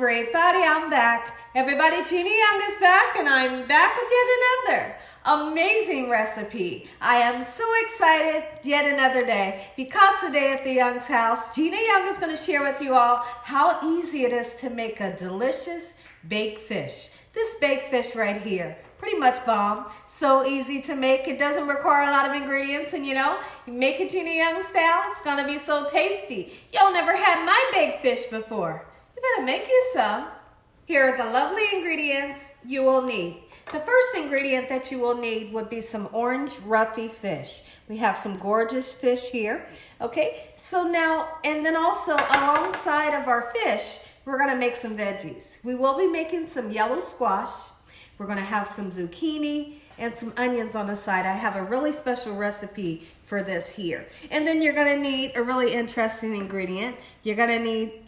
everybody, I'm back. Everybody, Gina Young is back, and I'm back with yet another amazing recipe. I am so excited yet another day because today at the Young's house, Gina Young is going to share with you all how easy it is to make a delicious baked fish. This baked fish right here, pretty much bomb. So easy to make. It doesn't require a lot of ingredients, and you make it Gina Young style, it's going to be so tasty. Y'all never had my baked fish before. You better make you some. Here are the lovely ingredients you will need. The first ingredient that you will need would be some orange roughy fish. We have some gorgeous fish here. Okay, so now, and then also alongside of our fish, we're gonna make some veggies. We will be making some yellow squash. We're gonna have some zucchini and some onions on the side. I have a really special recipe for this here. And then you're gonna need a really interesting ingredient. You're gonna need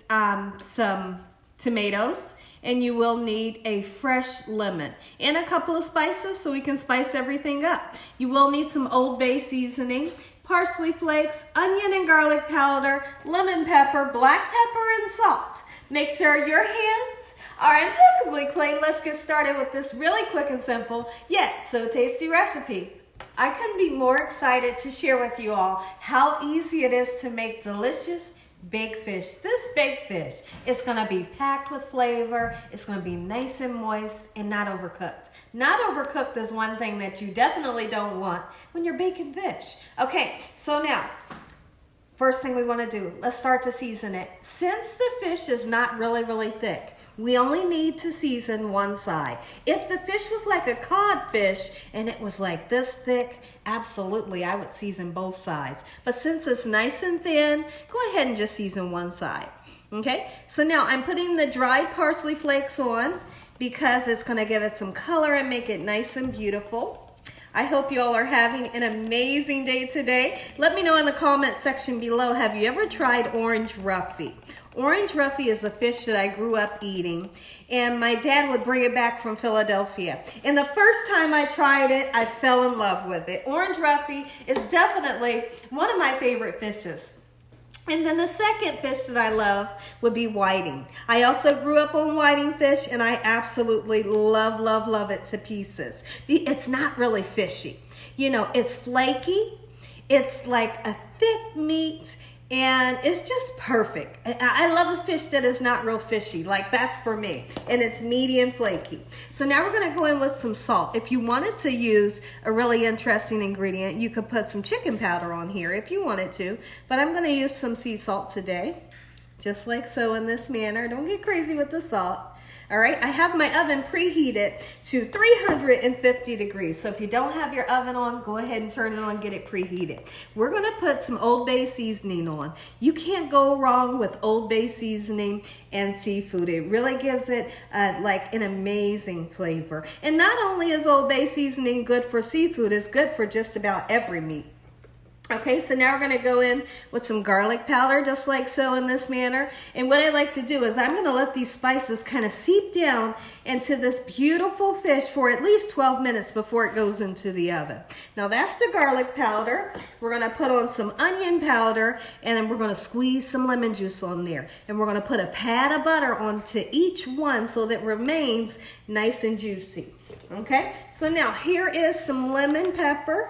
some tomatoes, and you will need a fresh lemon and a couple of spices so we can spice everything up. You will need some Old Bay seasoning, parsley flakes, onion and garlic powder, lemon pepper, black pepper, and salt. Make sure your hands are impeccably clean. Let's get started with this really quick and simple, yet so tasty recipe. I couldn't be more excited to share with you all how easy it is to make delicious baked fish. This baked fish is gonna be packed with flavor. It's gonna be nice and moist and not overcooked. Not overcooked is one thing that you definitely don't want when you're baking fish. Okay, so now, first thing we wanna do, let's start to season it. Since the fish is not really thick, we only need to season one side. If the fish was like a codfish and it was like this thick, absolutely, I would season both sides. But since it's nice and thin, go ahead and just season one side. Okay, so now I'm putting the dried parsley flakes on because it's gonna give it some color and make it nice and beautiful. I hope you all are having an amazing day today. Let me know in the comment section below, have you ever tried orange roughy? Orange roughy is a fish that I grew up eating, and my dad would bring it back from Philadelphia. And the first time I tried it, I fell in love with it. Orange roughy is definitely one of my favorite fishes. And then the second fish that I love would be whiting. I also grew up on whiting fish, and I absolutely love it to pieces. It's not really fishy. It's flaky. It's like a thick meat, and it's just perfect. I love a fish that is not real fishy. Like, that's for me. And it's medium flaky. So now we're gonna go in with some salt. If you wanted to use a really interesting ingredient, you could put some chicken powder on here if you wanted to. But I'm gonna use some sea salt today. Just like so, in this manner. Don't get crazy with the salt. All right, I have my oven preheated to 350 degrees. So if you don't have your oven on, go ahead and turn it on, get it preheated. We're gonna put some Old Bay seasoning on. You can't go wrong with Old Bay seasoning and seafood. It really gives it like an amazing flavor. And not only is Old Bay seasoning good for seafood, it's good for just about every meat. Okay, so now we're gonna go in with some garlic powder, just like so, in this manner. And what I like to do is I'm gonna let these spices kind of seep down into this beautiful fish for at least 12 minutes before it goes into the oven. Now that's the garlic powder. We're gonna put on some onion powder, and then we're gonna squeeze some lemon juice on there. And we're gonna put a pat of butter onto each one so that it remains nice and juicy. Okay, so now here is some lemon pepper.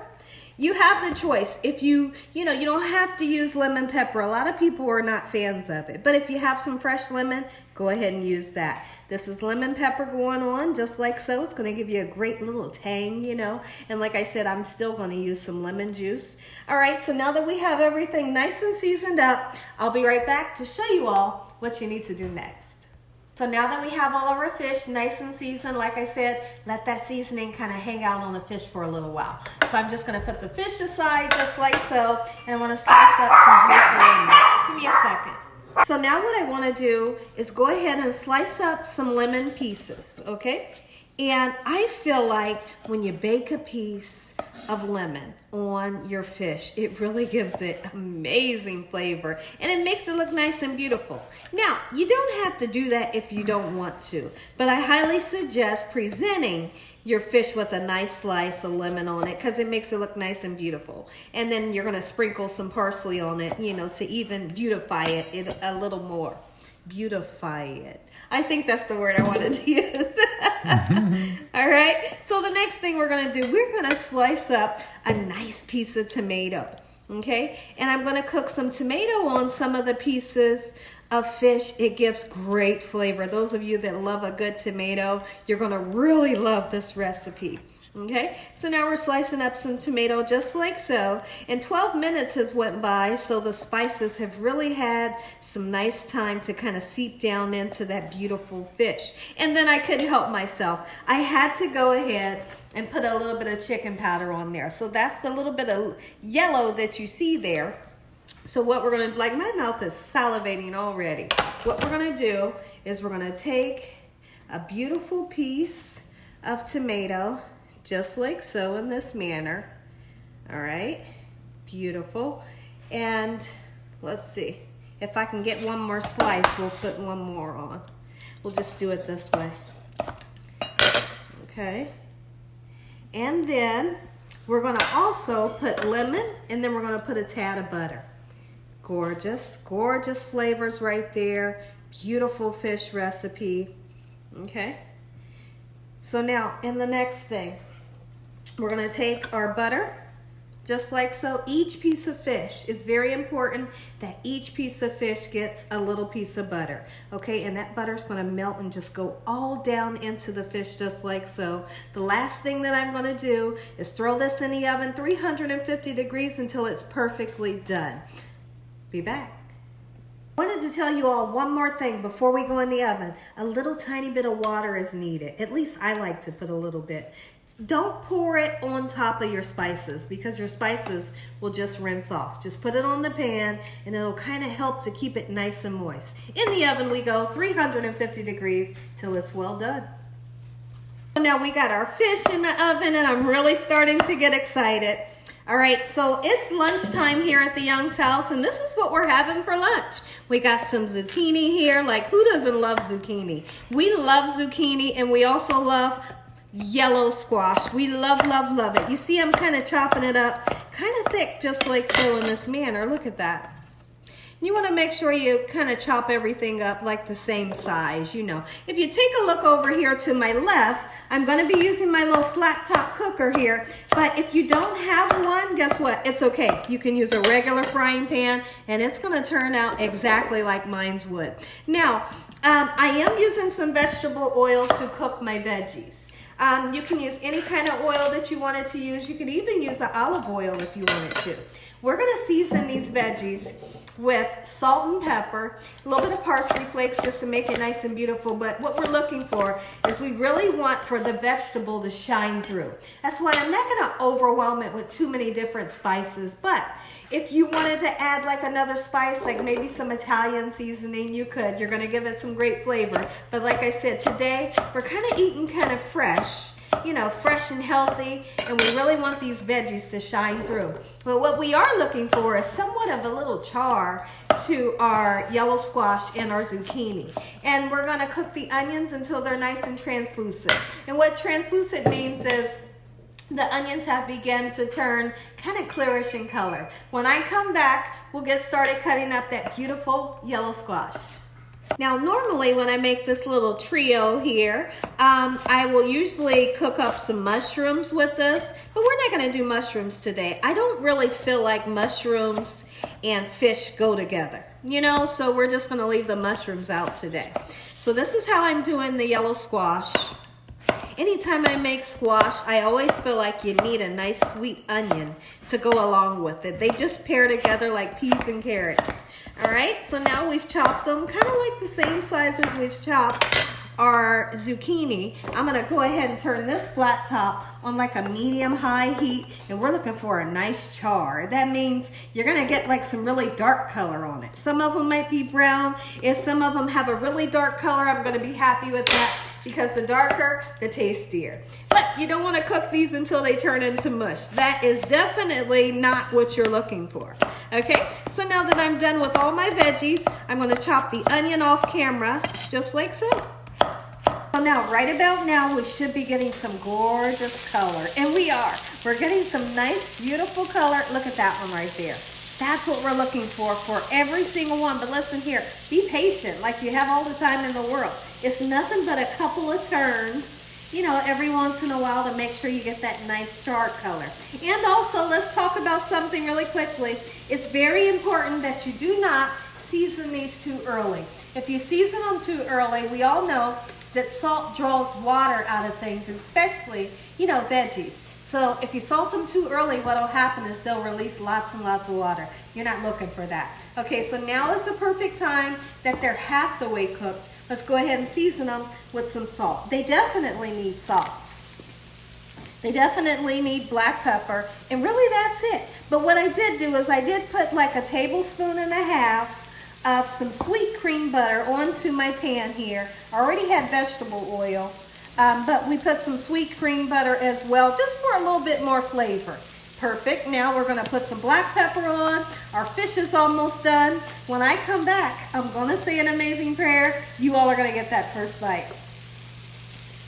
You have the choice. If you don't have to use lemon pepper. A lot of people are not fans of it. But if you have some fresh lemon, go ahead and use that. This is lemon pepper going on, just like so. It's going to give you a great little tang, And like I said, I'm still going to use some lemon juice. All right, so now that we have everything nice and seasoned up, I'll be right back to show you all what you need to do next. So now that we have all of our fish nice and seasoned, like I said, let that seasoning kind of hang out on the fish for a little while. So I'm just going to put the fish aside just like so, and I want to slice up some beautiful lemon. Give me a second. So now what I want to do is go ahead and slice up some lemon pieces, okay? And I feel like when you bake a piece of lemon on your fish, it really gives it amazing flavor, and it makes it look nice and beautiful. Now, you don't have to do that if you don't want to, but I highly suggest presenting your fish with a nice slice of lemon on it, because it makes it look nice and beautiful. And then you're going to sprinkle some parsley on it, to even beautify it a little more. Beautify it. I think that's the word I wanted to use. All right, so the next thing we're gonna do, we're gonna slice up a nice piece of tomato, okay? And I'm gonna cook some tomato on some of the pieces of fish. It gives great flavor. Those of you that love a good tomato, you're gonna really love this recipe. Okay, so now we're slicing up some tomato just like so, and 12 minutes has went by, so the spices have really had some nice time to kind of seep down into that beautiful fish. And then I couldn't help myself. I had to go ahead and put a little bit of chicken powder on there. So that's the little bit of yellow that you see there. So what we're gonna, like my mouth is salivating already. What we're gonna do is we're gonna take a beautiful piece of tomato, just like so, in this manner. All right, beautiful. And let's see, if I can get one more slice, we'll put one more on. We'll just do it this way. Okay, and then we're gonna also put lemon, and then we're gonna put a tad of butter. Gorgeous, gorgeous flavors right there. Beautiful fish recipe. Okay, so now in the next thing, we're gonna take our butter, just like so. Each piece of fish is very important that each piece of fish gets a little piece of butter, okay? And that butter is gonna melt and just go all down into the fish just like so. The last thing that I'm gonna do is throw this in the oven, 350 degrees until it's perfectly done. Be back. I wanted to tell you all one more thing before we go in the oven. A little tiny bit of water is needed. At least I like to put a little bit. Don't pour it on top of your spices because your spices will just rinse off. Just put it on the pan and it'll kind of help to keep it nice and moist. In the oven we go, 350 degrees till it's well done. So now we got our fish in the oven and I'm really starting to get excited. All right, so it's lunchtime here at the Young's house, and this is what we're having for lunch. We got some zucchini here. Like, who doesn't love zucchini? We love zucchini, and we also love yellow squash. We love, love, love it. You see I'm kind of chopping it up kind of thick, just like so in this manner. Look at that. You want to make sure you kind of chop everything up like the same size, you know. If you take a look over here to my left, I'm going to be using my little flat top cooker here. But if you don't have one, guess what? It's okay. You can use a regular frying pan and it's going to turn out exactly like mine's would. Now, I am using some vegetable oil to cook my veggies. You can use any kind of oil that you wanted to use. You can even use an olive oil if you wanted to. We're going to season these veggies with salt and pepper, a little bit of parsley flakes just to make it nice and beautiful. But what we're looking for is we really want for the vegetable to shine through. That's why I'm not going to overwhelm it with too many different spices. But if you wanted to add like another spice, like maybe some Italian seasoning, you could. You're going to give it some great flavor. But like I said, today we're kind of eating kind of fresh. You know, fresh and healthy, and we really want these veggies to shine through. But what we are looking for is somewhat of a little char to our yellow squash and our zucchini. And we're gonna cook the onions until they're nice and translucent. And what translucent means is the onions have begun to turn kind of clearish in color. When I come back, we'll get started cutting up that beautiful yellow squash. Now, normally when I make this little trio here, I will usually cook up some mushrooms with this, but we're not going to do mushrooms today. I don't really feel like mushrooms and fish go together, you know, so we're just going to leave the mushrooms out today. So this is how I'm doing the yellow squash. Anytime I make squash, I always feel like you need a nice sweet onion to go along with it. They just pair together like peas and carrots. All right, so now we've chopped them kind of like the same size as we've chopped our zucchini. I'm gonna go ahead and turn this flat top on like a medium-high heat, and we're looking for a nice char. That means you're gonna get like some really dark color on it. Some of them might be brown. If some of them have a really dark color, I'm gonna be happy with that, because the darker, the tastier. But you don't want to cook these until they turn into mush. That is definitely not what you're looking for. Okay, so now that I'm done with all my veggies, I'm going to chop the onion off camera, just like so. So now, right about now, we should be getting some gorgeous color. And we are. We're getting some nice, beautiful color. Look at that one right there. That's what we're looking for every single one. But listen here, be patient like you have all the time in the world. It's nothing but a couple of turns, you know, every once in a while to make sure you get that nice char color. And also, let's talk about something really quickly. It's very important that you do not season these too early. If you season them too early, we all know that salt draws water out of things, especially, you know, veggies. So if you salt them too early, what will happen is they'll release lots and lots of water. You're not looking for that. Okay, so now is the perfect time that they're half the way cooked. Let's go ahead and season them with some salt. They definitely need salt. They definitely need black pepper, and really that's it. But what I did do is I did put like a 1.5 tablespoons of some sweet cream butter onto my pan here. I already had vegetable oil. But we put some sweet cream butter as well, just for a little bit more flavor. Perfect. Now we're going to put some black pepper on. Our fish is almost done. When I come back, I'm going to say an amazing prayer. You all are going to get that first bite.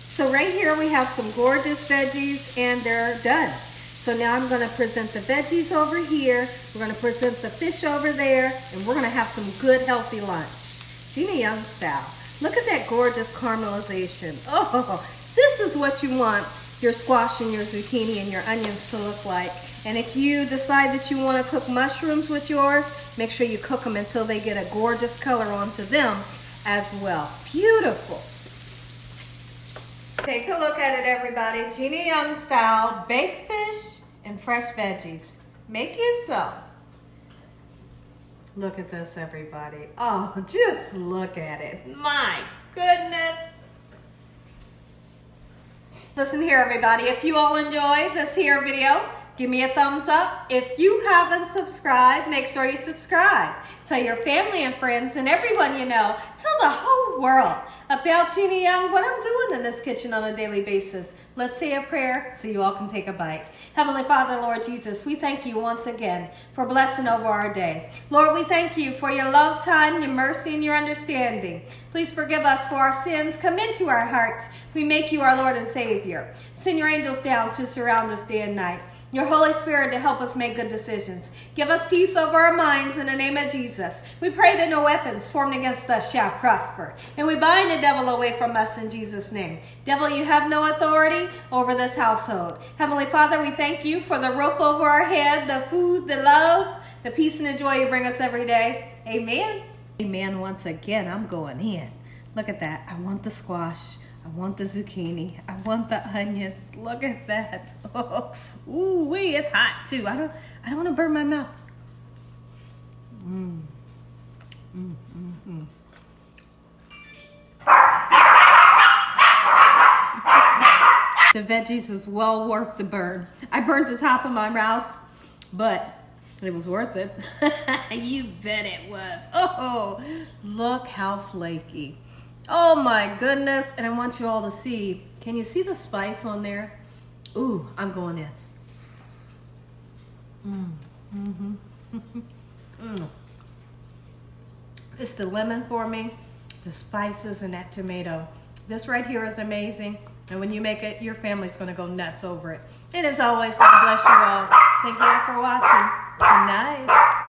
So right here we have some gorgeous veggies, and they're done. So now I'm going to present the veggies over here. We're going to present the fish over there, and we're going to have some good healthy lunch. Gina Young style. Look at that gorgeous caramelization. Oh, this is what you want your squash and your zucchini and your onions to look like. And if you decide that you want to cook mushrooms with yours, make sure you cook them until they get a gorgeous color onto them as well. Beautiful. Take a look at it, everybody. Gina Young style, baked fish and fresh veggies. Make you some. Look at this, everybody. Oh, just look at it. My goodness. Listen here, everybody. If you all enjoy this here video, give me a thumbs up. If you haven't subscribed, make sure you subscribe. Tell your family and friends and everyone you know. Tell the whole world about Gina Young, what I'm doing in this kitchen on a daily basis. Let's say a prayer so you all can take a bite. Heavenly Father, Lord Jesus, we thank you once again for blessing over our day. Lord, we thank you for your love, time, your mercy, and your understanding. Please forgive us for our sins. Come into our hearts. We make you our Lord and Savior. Send your angels down to surround us day and night. Your Holy Spirit to help us make good decisions. Give us peace over our minds in the name of Jesus. We pray that no weapons formed against us shall prosper. And we bind the devil away from us in Jesus' name. Devil, you have no authority over this household. Heavenly Father, we thank you for the roof over our head, the food, the love, the peace and the joy you bring us every day. Amen. Amen. Once again, I'm going in. Look at that. I want the squash. I want the zucchini. I want the onions. Look at that. Oh, ooh, wee, it's hot too. I don't want to burn my mouth. The veggies is well worth the burn. I burnt the top of my mouth, but it was worth it. You bet it was. Oh, look how flaky. Oh my goodness. And I want you all to see, can you see the spice on there? Ooh, I'm going in. It's the lemon for me, the spices, and that tomato. This right here is amazing. And when you make it, your family's going to go nuts over it. And as always, God bless you all. Thank you all for watching. Good night.